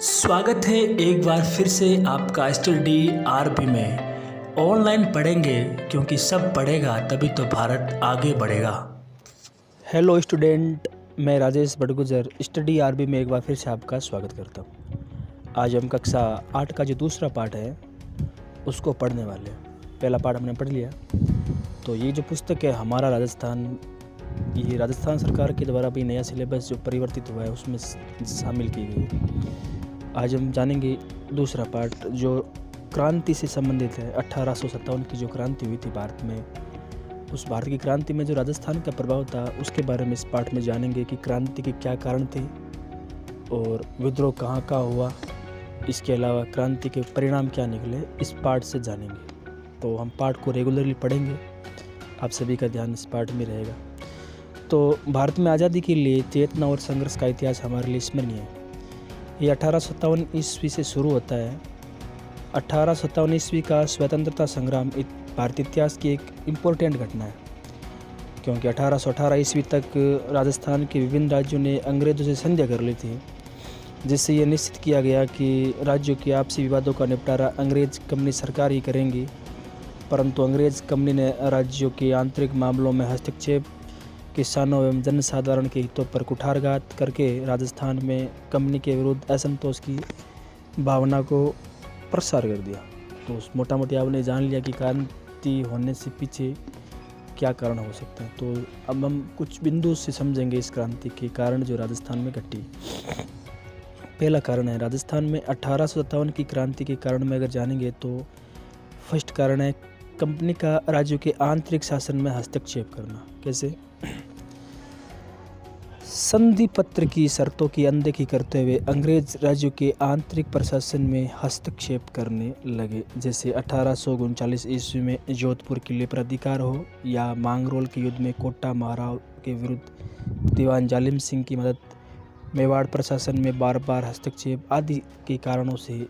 स्वागत है एक बार फिर से आपका स्टडी आरबी में। ऑनलाइन पढ़ेंगे क्योंकि सब पढ़ेगा तभी तो भारत आगे बढ़ेगा। हेलो स्टूडेंट, मैं राजेश बड़गुजर स्टडी आरबी में एक बार फिर से आपका स्वागत करता हूँ। आज हम कक्षा 8 का जो दूसरा पार्ट है उसको पढ़ने वाले हैं। पहला पार्ट हमने पढ़ लिया। तो ये जो पुस्तक है हमारा राजस्थान, ये राजस्थान सरकार के द्वारा भी नया सिलेबस जो परिवर्तित हुआ है उसमें शामिल की गई है। आज हम जानेंगे दूसरा पार्ट जो क्रांति से संबंधित है। 1857 की जो क्रांति हुई थी भारत में, उस भारत की क्रांति में जो राजस्थान का प्रभाव था उसके बारे में इस पार्ट में जानेंगे कि क्रांति के क्या कारण थे और विद्रोह कहाँ कहाँ हुआ। इसके अलावा क्रांति के परिणाम क्या निकले, इस पार्ट से जानेंगे। तो हम पार्ट को रेगुलरली पढ़ेंगे, आप सभी का ध्यान इस पार्ट में रहेगा। तो भारत में आज़ादी के लिए चेतना और संघर्ष का इतिहास हमारे लिए स्मरणीय है। ये 1857 ईस्वी से शुरू होता है। 1857 ईस्वी का स्वतंत्रता संग्राम भारतीय इतिहास की एक इम्पोर्टेंट घटना है, क्योंकि 1818 ईस्वी तक राजस्थान के विभिन्न राज्यों ने अंग्रेज़ों से संधि कर ली थी, जिससे ये निश्चित किया गया कि राज्यों के आपसी विवादों का निपटारा अंग्रेज कंपनी सरकार ही करेंगी। परंतु अंग्रेज कंपनी ने राज्यों के आंतरिक मामलों में हस्तक्षेप, किसानों एवं जनसाधारण के हितों पर कुठारघात करके राजस्थान में कंपनी के विरुद्ध असंतोष की भावना को प्रसार कर दिया। तो मोटा मोटी आपने जान लिया कि क्रांति होने से पीछे क्या कारण हो सकते हैं। तो अब हम कुछ बिंदु से समझेंगे इस क्रांति के कारण जो राजस्थान में घटी। पहला कारण है राजस्थान में 1857 की क्रांति के कारण में अगर जानेंगे तो फर्स्ट कारण है कंपनी का राज्यों के आंतरिक शासन में हस्तक्षेप करना। कैसे? संधि पत्र की शर्तों की अनदेखी करते हुए अंग्रेज राज्यों के आंतरिक प्रशासन में हस्तक्षेप करने लगे। जैसे 1839 ईस्वी में जोधपुर किले पर अधिकार हो, या मांगरोल के युद्ध में कोटा महाराव के विरुद्ध दीवान जालिम सिंह की मदद, मेवाड़ प्रशासन में बार बार हस्तक्षेप आदि के कारणों से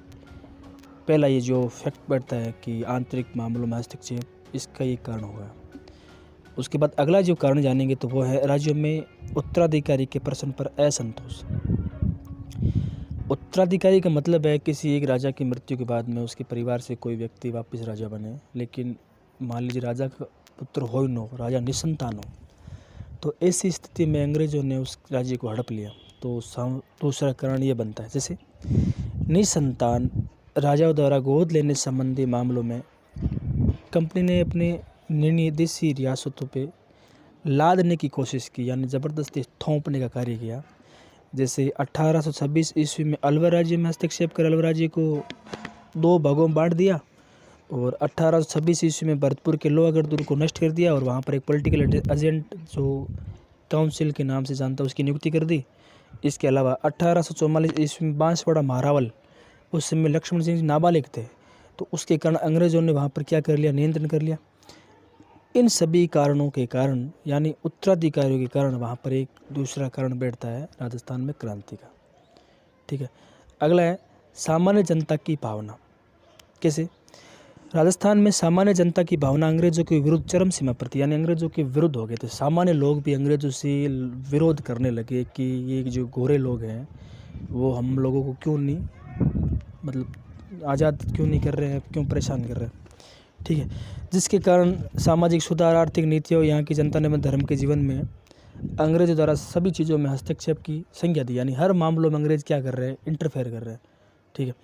पहला ये जो फैक्ट बैठता है कि आंतरिक मामलों में हस्तक्षेप, इसका ये कारण होगा। उसके बाद अगला जो कारण जानेंगे तो वो है राज्यों में उत्तराधिकारी के प्रश्न पर असंतोष। उत्तराधिकारी का मतलब है किसी एक राजा की मृत्यु के बाद में उसके परिवार से कोई व्यक्ति वापस राजा बने, लेकिन मान लीजिए राजा का पुत्र हो ही न हो, राजा निसंतान हो, तो ऐसी स्थिति में अंग्रेजों ने उस राज्य को हड़प लिया। तो दूसरा कारण ये बनता है। जैसे निसंतान राजाओं द्वारा गोद लेने संबंधी मामलों में कंपनी ने अपने निर्णय देशी रियासतों पे लादने की कोशिश की, यानी ज़बरदस्ती थोपने का कार्य किया। जैसे 1826 ईस्वी में अलवर राज्य में हस्तक्षेप कर अलवर राज्य को 2 भागों में बांट दिया, और 1826 ईस्वी में भरतपुर के लोहागढ़ दुर्ग को नष्ट कर दिया और वहाँ पर एक पॉलिटिकल एजेंट जो काउंसिल के नाम से जानता उसकी नियुक्ति कर दी। इसके अलावा 1844 ईस्वी में बांसवाड़ा महारावल, उस समय लक्ष्मण सिंह नाबालिग थे, तो उसके कारण अंग्रेजों ने वहाँ पर क्या कर लिया, नियंत्रण कर लिया। इन सभी कारणों के कारण, यानी उत्तराधिकारियों के कारण, वहाँ पर एक दूसरा कारण बैठता है राजस्थान में क्रांति का। ठीक है, अगला है सामान्य जनता की भावना। कैसे? राजस्थान में सामान्य जनता की भावना अंग्रेजों के विरुद्ध चरम सीमा पर थी, यानी अंग्रेजों के विरुद्ध हो गए थे। सामान्य लोग भी अंग्रेजों से विरोध करने लगे कि ये जो गोरे लोग हैं वो हम लोगों को क्यों नहीं आज़ाद क्यों नहीं कर रहे हैं, क्यों परेशान कर रहे हैं। ठीक है, जिसके कारण सामाजिक सुधार, आर्थिक नीतियों, यहाँ की जनता ने धर्म के जीवन में अंग्रेजों द्वारा सभी चीज़ों में हस्तक्षेप की संज्ञा दी, यानी हर मामलों में अंग्रेज क्या कर रहे हैं, इंटरफेयर कर रहे हैं। ठीक है,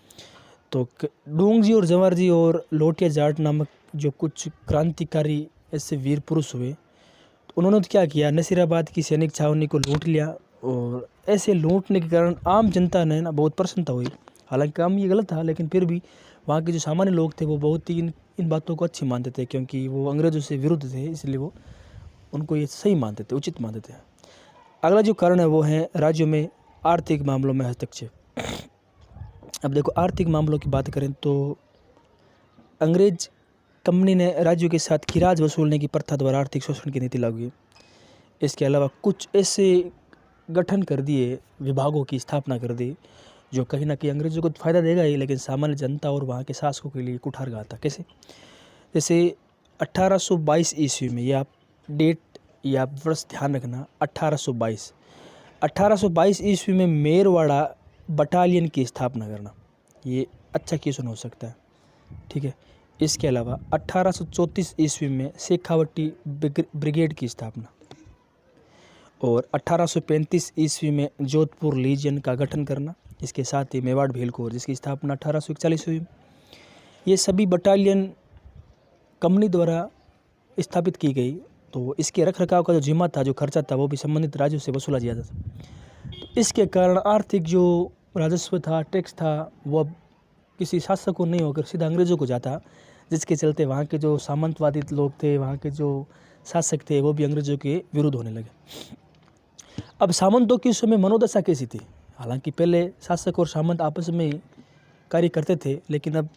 तो डोंगजी और जवाहर जी और लोटिया जाट नामक जो कुछ क्रांतिकारी ऐसे वीर पुरुष हुए, तो उन्होंने तो क्या किया, नसीराबाद की सैनिक छावनी को लूट लिया, और ऐसे लूटने के कारण आम जनता ने बहुत प्रसन्नता हुई। हालांकि काम ये गलत था, लेकिन फिर भी वहाँ के जो सामान्य लोग थे वो बहुत ही इन बातों को अच्छी मानते थे, क्योंकि वो अंग्रेजों से विरुद्ध थे, इसलिए वो उनको ये सही मानते थे, उचित मानते थे। अगला जो कारण है वो है राज्यों में आर्थिक मामलों में हस्तक्षेप। अब देखो, आर्थिक मामलों की बात करें तो अंग्रेज कंपनी ने राज्यों के साथ खिराज वसूलने की प्रथा द्वारा आर्थिक शोषण की नीति लागू की। इसके अलावा कुछ ऐसे गठन कर दिए, विभागों की स्थापना कर दी जो कहीं ना कहीं अंग्रेजों को फ़ायदा देगा ही, लेकिन सामान्य जनता और वहाँ के शासकों के लिए कुठारघात था। कैसे? जैसे 1822 ईस्वी में, ये आप डेट या वर्ष ध्यान रखना, 1822 ईस्वी में मेरवाड़ा बटालियन की स्थापना करना, ये अच्छा क्वेश्चन हो सकता है, ठीक है। इसके अलावा 1834 ईस्वी में शेखावटी ब्रिगेड की स्थापना और 1835 ईस्वी में जोधपुर लीजियन का गठन करना, इसके साथ ही मेवाड़ भील कोर जिसकी स्थापना 1841 ईस्वी में। ये सभी बटालियन कंपनी द्वारा स्थापित की गई, तो इसके रख रखाव का जो जिम्मा था, जो खर्चा था, वो भी संबंधित राज्यों से वसूला जाता था। तो इसके कारण आर्थिक जो राजस्व था, टैक्स था, वो अब किसी शासक को नहीं होकर सीधा अंग्रेज़ों को जाता, जिसके चलते वहाँ के जो सामंतवादी लोग थे, वहाँ के जो शासक थे, वो भी अंग्रेज़ों के विरुद्ध होने लगे। अब सामंतों की उस समय मनोदशा कैसी थी? हालांकि पहले शासक और सामंत आपस में ही कार्य करते थे, लेकिन अब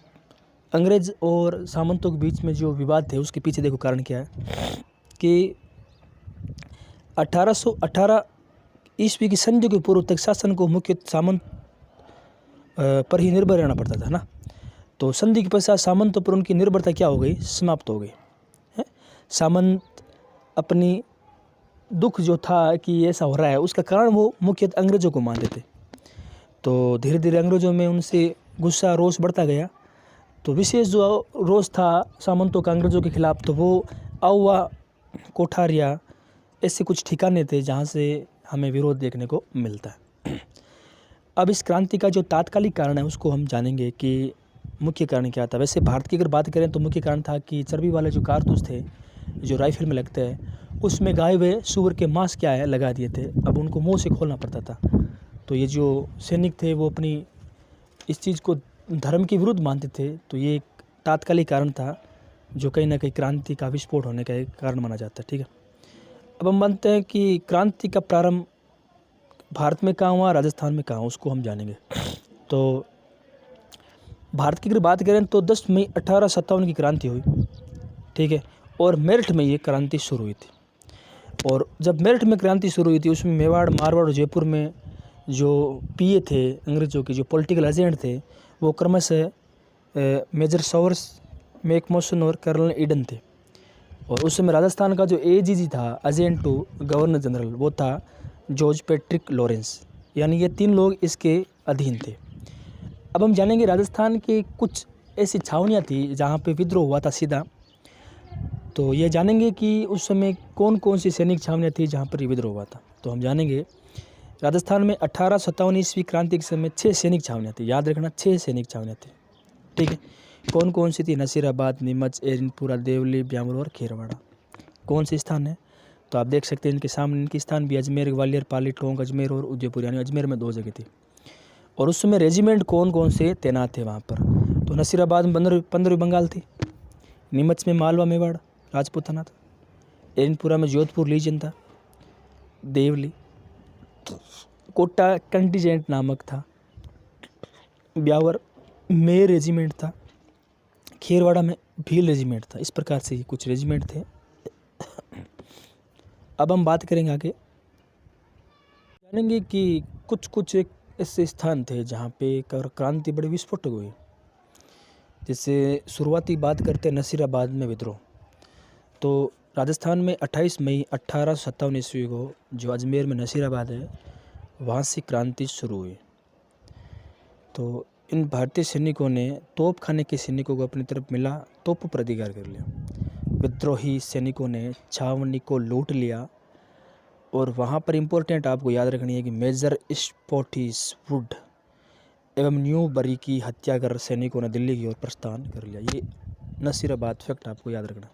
अंग्रेज और सामंतों के बीच में जो विवाद थे, उसके पीछे देखो कारण क्या है कि 1818 ईस्वी की संधि के पूर्व तक शासन को मुख्य सामंत पर ही निर्भर रहना पड़ता था ना। तो संधि के पश्चात सामंतों पर उनकी निर्भरता क्या हो गई? समाप्त हो गई है। सामंत अपनी दुख जो था कि ऐसा हो रहा है, उसका कारण वो मुख्यतः अंग्रेज़ों को मानते थे। तो धीरे धीरे अंग्रेज़ों में उनसे गुस्सा, रोष बढ़ता गया। तो विशेष जो रोष था सामंतों का अंग्रेज़ों के खिलाफ, तो वो आउवा, कोठारिया, ऐसे कुछ ठिकाने थे जहाँ से हमें विरोध देखने को मिलता है। अब इस क्रांति का जो तात्कालिक कारण है, उसको हम जानेंगे कि मुख्य कारण क्या था। वैसे भारत की अगर बात करें तो मुख्य कारण था कि चर्बी वाले जो कारतूस थे, जो राइफल में लगते हैं, उसमें गाय व सूअर के मांस क्या है लगा दिए थे। अब उनको मुंह से खोलना पड़ता था। तो ये जो सैनिक थे, वो अपनी इस चीज़ को धर्म के विरुद्ध मानते थे। तो ये एक तात्कालिक कारण था, जो कहीं ना कहीं क्रांति का विस्फोट होने का एक कारण माना जाता है, ठीक है। अब हम मानते हैं कि क्रांति का प्रारंभ भारत में कहाँ हुआ, राजस्थान में कहाँ, उसको हम जानेंगे। तो भारत की अगर बात करें तो 10 मई 1857 की क्रांति हुई, ठीक है। और मेरठ में ये क्रांति शुरू हुई थी। और जब मेरठ में क्रांति शुरू हुई थी, उसमें मेवाड़, मारवाड़ और जयपुर में जो पीए थे अंग्रेज़ों के, जो पॉलिटिकल एजेंट थे, वो क्रमशः मेजर सॉवर्स, मैकमोसन और कर्नल ईडन थे। और उस समय राजस्थान का जो एजीजी था, एजेंट टू गवर्नर जनरल, वो था जॉर्ज पैट्रिक लॉरेंस। यानी ये 3 लोग इसके अधीन थे। अब हम जानेंगे राजस्थान की कुछ ऐसी छावनियाँ थी जहाँ पे विद्रोह हुआ था सीधा। तो ये जानेंगे कि उस समय कौन कौन सी सैनिक छावनियाँ थी जहाँ पर ये विद्रोह हुआ था। तो हम जानेंगे राजस्थान में 1857 ईस्वी क्रांति के समय 6 सैनिक छावनियाँ थी। याद रखना, 6 सैनिक छावनियाँ थी, ठीक है। कौन कौन सी थी? नसीराबाद, नीमच, एरनपुरा, देवली, ब्यावर और खेरवाड़ा। कौन से स्थान है? तो आप देख सकते हैं इनके सामने इनके स्थान भी अजमेर, ग्वालियर, पाली, टोंक, अजमेर और उदयपुर। यानी अजमेर में 2 जगह थी। और उस समय रेजिमेंट कौन कौन से तैनात थे वहाँ पर? तो नसीराबाद में 15वीं बंगाल थी, नीमच में मालवा, मेवाड़, राजपूताना था, एरनपुरा में जोधपुर लीजियन था, देवली कोटा कंटीजेंट नामक था, ब्यावर में रेजिमेंट था, खेरवाड़ा में भील रेजिमेंट था। इस प्रकार से कुछ रेजिमेंट थे। अब हम बात करेंगे आगे, जानेंगे कि कुछ एक ऐसे स्थान थे जहाँ पे क्रांति बड़ी विस्फोटक हुई। जैसे शुरुआती बात करते हैं नसीराबाद में विद्रोह। तो राजस्थान में 28 मई 1857 ईस्वी को जो अजमेर में नसीराबाद है, वहाँ से क्रांति शुरू हुई। तो इन भारतीय सैनिकों ने तोप खाने के सैनिकों को अपनी तरफ मिला, तोपों पर अधिकार कर लिया। विद्रोही सैनिकों ने छावनी को लूट लिया। और वहाँ पर इम्पोर्टेंट आपको याद रखनी है कि मेजर स्पॉटिसवुड एवं न्यूबरी की हत्या कर सैनिकों ने दिल्ली की ओर प्रस्थान कर लिया। ये नसीराबाद फैक्ट आपको याद रखना।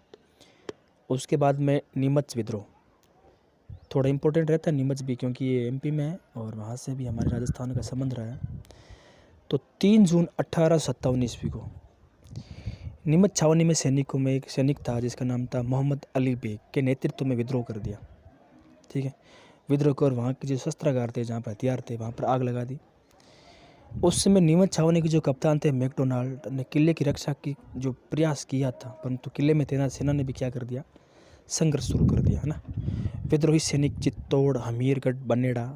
उसके बाद में नीमच विद्रोह थोड़ा इम्पोर्टेंट रहता है, नीमच भी, क्योंकि ये एमपी में है और वहाँ से भी हमारे राजस्थान का संबंध रहा है। तो 3 जून 1857 ईस्वी को नीमच छावनी में सैनिकों में एक सैनिक था जिसका नाम था मोहम्मद अली बेग के नेतृत्व में विद्रोह कर दिया, ठीक है। विद्रोह कर वहाँ के जो शस्त्रागार थे, जहाँ पर हथियार थे, वहाँ पर आग लगा दी। उस समय नीमच छावनी के जो कप्तान थे मैकडोनाल्ड ने किले की रक्षा की जो प्रयास किया था, परंतु किले में तैनात सेना ने भी क्या कर दिया, संघर्ष शुरू कर दिया, है ना। विद्रोही सैनिक चित्तौड़, हमीरगढ़, बनेड़ा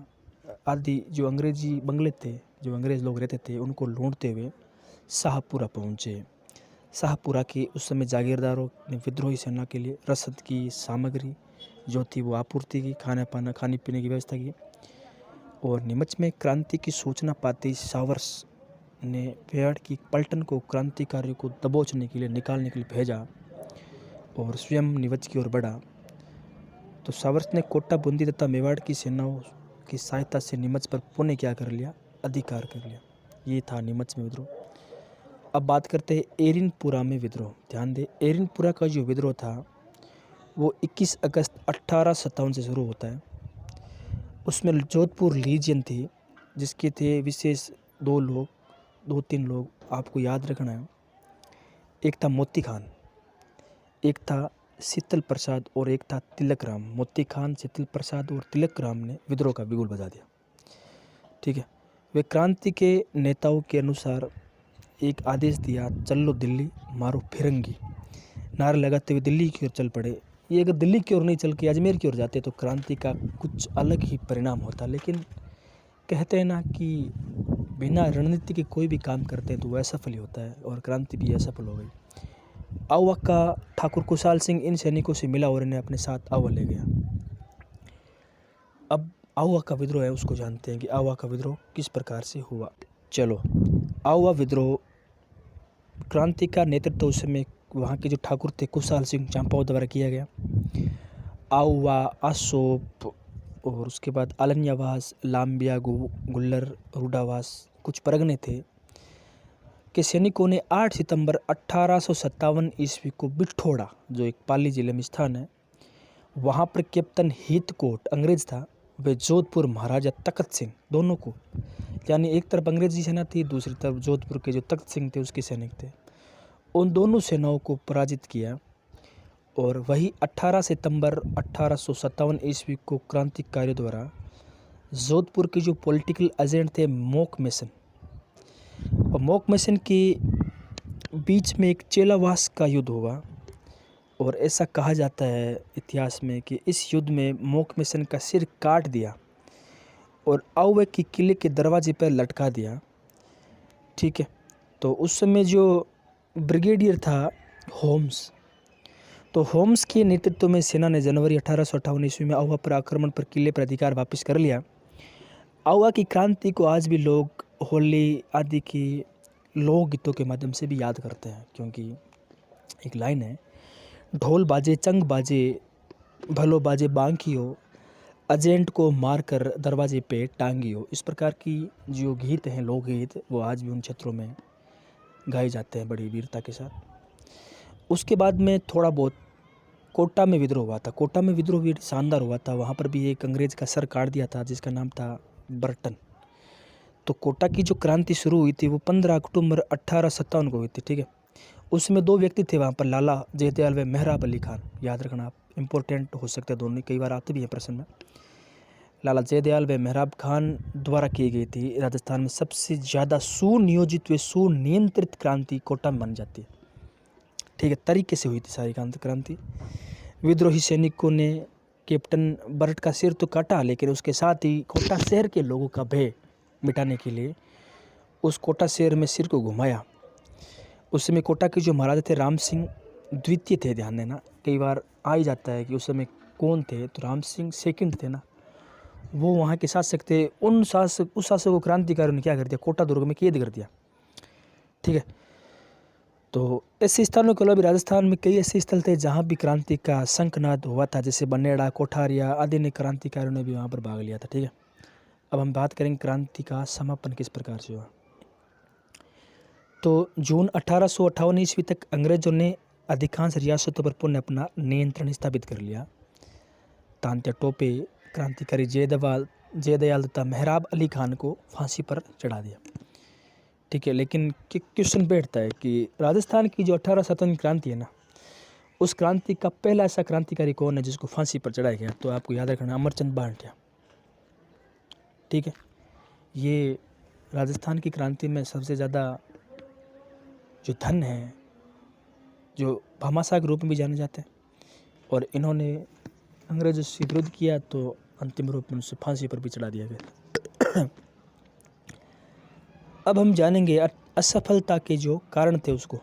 आदि जो अंग्रेजी बंगले थे, जो अंग्रेज लोग रहते थे, उनको लूटते हुए शाहपुरा पहुँचे। शाहपुरा के उस समय जागीरदारों ने विद्रोही सेना के लिए रसद की सामग्री जो थी वो आपूर्ति की, खाने पीने की व्यवस्था की। और नीमच में क्रांति की सूचना पाते ही सावर्स ने मेवाड़ की पलटन को क्रांतिकारियों को दबोचने के लिए निकालने के लिए भेजा और स्वयं नीमच की ओर बढ़ा। तो सावर्स ने कोटा, बूंदी तथा मेवाड़ की सेनाओं की सहायता से नीमच पर पुनः क्या कर लिया, अधिकार कर लिया। ये था नीमच में विद्रोह। अब बात करते हैं एरिनपुरा में विद्रोह। ध्यान दें, एरिनपुरा का जो विद्रोह था वो 21 अगस्त 1857 से शुरू होता है। उसमें जोधपुर लीजियन थी, जिसके थे विशेष दो तीन लोग आपको याद रखना है। एक था मोती खान, एक था शीतल प्रसाद और एक था तिलक राम। मोती खान, शीतल प्रसाद और तिलक राम ने विद्रोह का बिगुल बजा दिया। ठीक है, वे क्रांति के नेताओं के अनुसार एक आदेश दिया, चलो दिल्ली मारो फिरंगी, नारे लगाते हुए दिल्ली की ओर चल पड़े। ये अगर दिल्ली की ओर नहीं चल के अजमेर की ओर जाते तो क्रांति का कुछ अलग ही परिणाम होता। लेकिन कहते हैं ना कि बिना रणनीति के कोई भी काम करते हैं तो वो असफल ही होता है, और क्रांति भी असफल हो गई। आवा का ठाकुर कुशाल सिंह इन सैनिकों से मिला और इन्हें अपने साथ आवा ले गया। अब आवा का विद्रोह है, उसको जानते हैं कि आवा का विद्रोह किस प्रकार से हुआ। चलो, आवा विद्रोह क्रांति का नेतृत्व उस समय वहाँ के जो ठाकुर थे कुशाल सिंह चांपाओं द्वारा किया गया। आवा, आसोप और उसके बाद अलन्यावास, लाम्बिया, गुल्लर, रूडावास कुछ परगने थे के सैनिकों ने 8 सितंबर 1857 ईस्वी को बिठोड़ा, जो एक पाली जिले में स्थान है, वहाँ पर कैप्टन हीथकोट अंग्रेज था, वे जोधपुर महाराजा तख्त सिंह, दोनों को, यानी एक तरफ अंग्रेजी सेना थी, दूसरी तरफ जोधपुर के जो तख्त सिंह थे उसके सैनिक थे, उन दोनों सेनाओं को पराजित किया। और वही 18 सितंबर 1857 ईस्वी को क्रांतिकारियों द्वारा जोधपुर के जो पॉलिटिकल एजेंट थे मोक मेसन और मोक मेसन के बीच में एक चेलावास का युद्ध हुआ। और ऐसा कहा जाता है इतिहास में कि इस युद्ध में मोक मेसन का सिर काट दिया और आवे की किले के दरवाजे पर लटका दिया। ठीक है, तो उस समय जो ब्रिगेडियर था होम्स, तो होम्स के नेतृत्व में सेना ने जनवरी 1858 ईस्वी में आवा पर आक्रमण पर किले पर अधिकार वापस कर लिया। आवा की क्रांति को आज भी लोग होली आदि की लोकगीतों के माध्यम से भी याद करते हैं, क्योंकि एक लाइन है, ढोल बाजे चंग बाजे भलो बाजे बांकियो, एजेंट को मारकर दरवाजे पे टांगियो। इस प्रकार की जो गीत हैं, लोकगीत, वो आज भी उन क्षेत्रों में गाए जाते हैं बड़ी वीरता के साथ। उसके बाद में थोड़ा बहुत कोटा में विद्रोह हुआ था। कोटा में विद्रोह भी शानदार हुआ था। वहाँ पर भी एक अंग्रेज का सर काट दिया था जिसका नाम था बर्टन। तो कोटा की जो क्रांति शुरू हुई थी वो 15 अक्टूबर 1857 को हुई थी। ठीक है, उसमें 2 व्यक्ति थे वहाँ पर, लाला जयदयाल व मेहराब अली खान। याद रखना आप, इंपॉर्टेंट हो सकते हैं दोनों, कई बार आते भी हैं प्रश्न में। लाला जयदयाल व मेहराब खान द्वारा की गई थी राजस्थान में सबसे ज़्यादा सुनियोजित व सुनियंत्रित क्रांति कोटा में मानी जाती है। ठीक है, तरीके से हुई थी सारी क्रांति। विद्रोही सैनिकों ने कैप्टन बर्ट का सिर तो काटा, लेकिन उसके साथ ही कोटा शहर के लोगों का भय मिटाने के लिए उस कोटा शहर में सिर को घुमाया। उस समय कोटा के जो महाराजा थे राम सिंह द्वितीय थे, ध्यान देना, कई बार आ ही जाता है कि उस समय कौन थे, तो राम सिंह सेकंड थे ना, वो वहाँ के शासक थे। उस शासक को क्रांतिकारियों ने क्या कर दिया, कोटा दुर्ग में कैद कर दिया। ठीक है, तो ऐसे स्थानों के अलावा भी राजस्थान में कई ऐसे स्थल थे जहाँ भी क्रांति का शंखनाद हुआ था, जैसे बनेड़ा, कोठारिया आदि ने क्रांतिकारियों ने भी वहाँ पर भाग लिया था। ठीक है, अब हम बात करेंगे क्रांति का समापन किस प्रकार से हुआ। तो जून 1858 ईस्वी तक अंग्रेजों ने अधिकांश रियासतों पर पुनः अपना नियंत्रण स्थापित कर लिया। तांत्या टोपे क्रांतिकारी जयदयाल तथा मेहराब अली खान को फांसी पर चढ़ा दिया। ठीक है, लेकिन क्वेश्चन बैठता है कि राजस्थान की जो 1857 क्रांति है ना, उस क्रांति का पहला ऐसा क्रांतिकारी कौन है जिसको फांसी पर चढ़ाया गया, तो आपको याद रखना अमरचंद भाटिया। ठीक है, ये राजस्थान की क्रांति में सबसे ज़्यादा जो धन है, जो भामाशाह के रूप में भी जाने जाते हैं, और इन्होंने अंग्रेजों से विरोध किया तो अंतिम रूप में उनसे फांसी पर भी चढ़ा दिया गया। अब हम जानेंगे असफलता के जो कारण थे उसको।